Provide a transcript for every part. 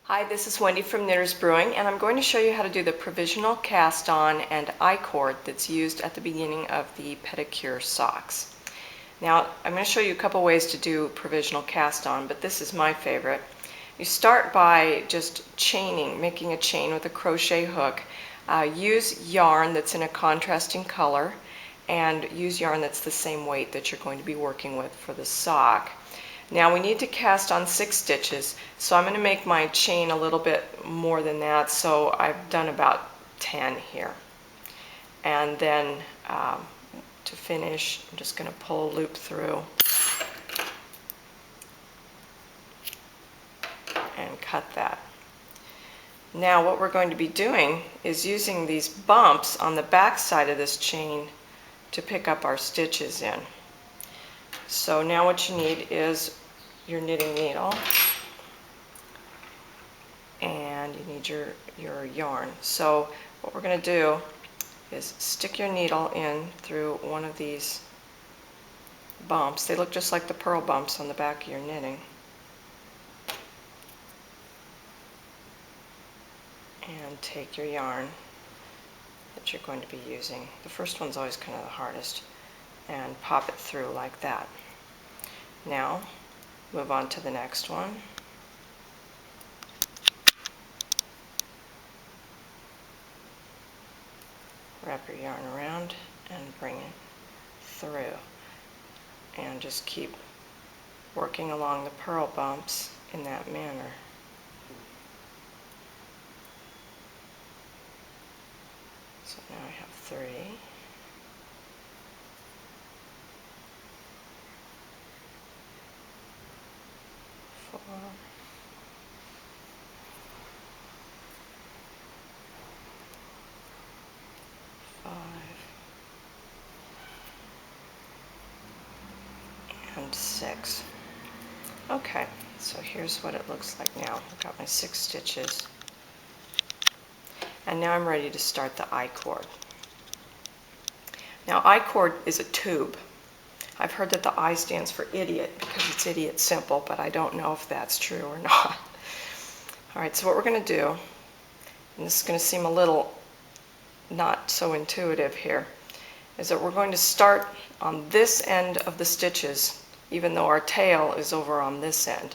Hi, this is Wendy from Knitters Brewing, and I'm going to show you how to do the provisional cast-on and I-cord that's used at the beginning of the pedicure socks. Now, I'm going to show you a couple ways to do provisional cast-on, but this is my favorite. You start by just chaining, making a chain with a crochet hook. Use yarn that's in a contrasting color, and use yarn that's the same weight that you're going to be working with for the sock. Now we need to cast on 6 stitches, so I'm going to make my chain a little bit more than that, so I've done about 10 here. And then to finish, I'm just going to pull a loop through and cut that. Now what we're going to be doing is using these bumps on the back side of this chain to pick up our stitches in. So now what you need is your knitting needle, and you need your yarn. So what we're going to do is stick your needle in through one of these bumps. They look just like the purl bumps on the back of your knitting. And take your yarn that you're going to be using. The first one's always kind of the hardest. And pop it through like that. Now, move on to the next one. Wrap your yarn around and bring it through. And just keep working along the purl bumps in that manner. So now I have 3. 4. 5. And 6. Okay, so here's what it looks like now. I've got my 6 stitches. And now I'm ready to start the I-cord. Now I-cord is a tube. I've heard that the I stands for idiot because it's idiot simple, but I don't know if that's true or not. Alright, so what we're going to do, and this is going to seem a little not so intuitive here, is that we're going to start on this end of the stitches, even though our tail is over on this end.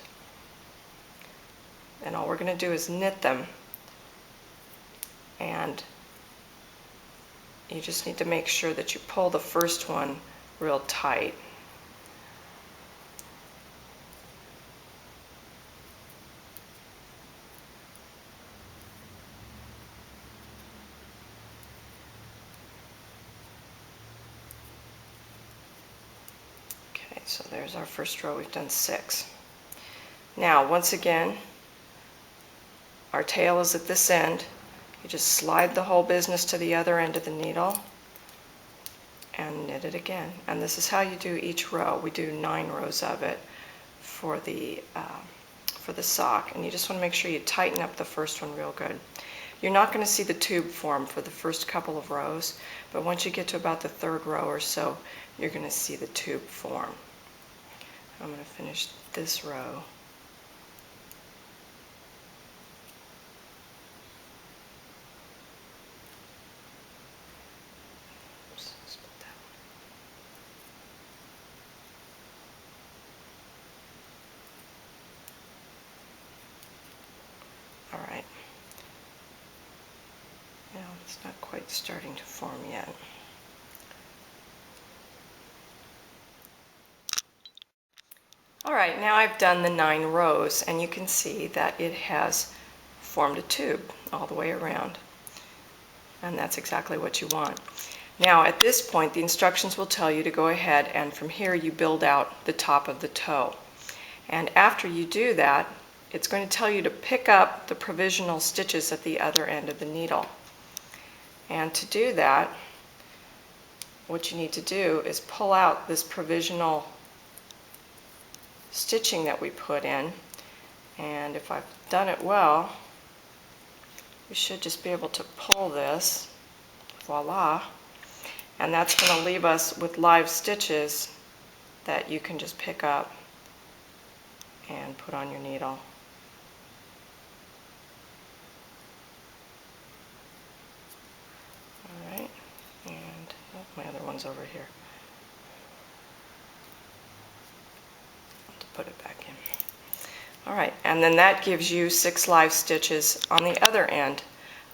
And all we're going to do is knit them, and you just need to make sure that you pull the first one real tight. Okay, so there's our first row. We've done 6. Now, once again, our tail is at this end. You just slide the whole business to the other end of the needle and knit it again. And this is how you do each row. We do 9 rows of it for the sock. And you just want to make sure you tighten up the first one real good. You're not going to see the tube form for the first couple of rows, but once you get to about the 3rd row or so, you're going to see the tube form. I'm going to finish this row. Alright, now it's not quite starting to form yet. Alright, now I've done the 9 rows, and you can see that it has formed a tube all the way around. And that's exactly what you want. Now at this point, the instructions will tell you to go ahead and from here you build out the top of the toe. And after you do that, it's going to tell you to pick up the provisional stitches at the other end of the needle. And to do that, what you need to do is pull out this provisional stitching that we put in. And if I've done it well, you should just be able to pull this. Voila. And that's going to leave us with live stitches that you can just pick up and put on your needle. My other one's over here. To put it back in. All right, and then that gives you 6 live stitches on the other end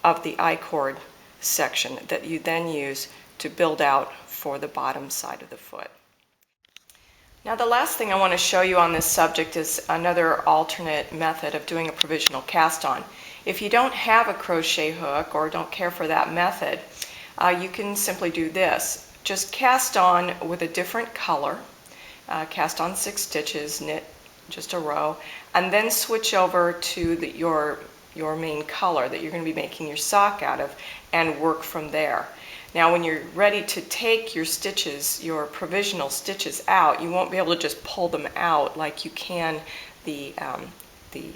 of the I-cord section that you then use to build out for the bottom side of the foot. Now the last thing I want to show you on this subject is another alternate method of doing a provisional cast on. If you don't have a crochet hook or don't care for that method, you can simply do this. Just cast on with a different color, cast on 6 stitches, knit just a row, and then switch over to your main color that you're going to be making your sock out of and work from there. Now when you're ready to take your stitches, your provisional stitches out, you won't be able to just pull them out like you can the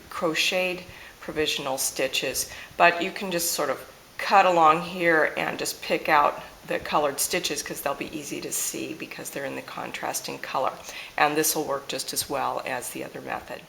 crocheted provisional stitches, but you can just sort of cut along here and just pick out the colored stitches because they'll be easy to see because they're in the contrasting color. And this will work just as well as the other method.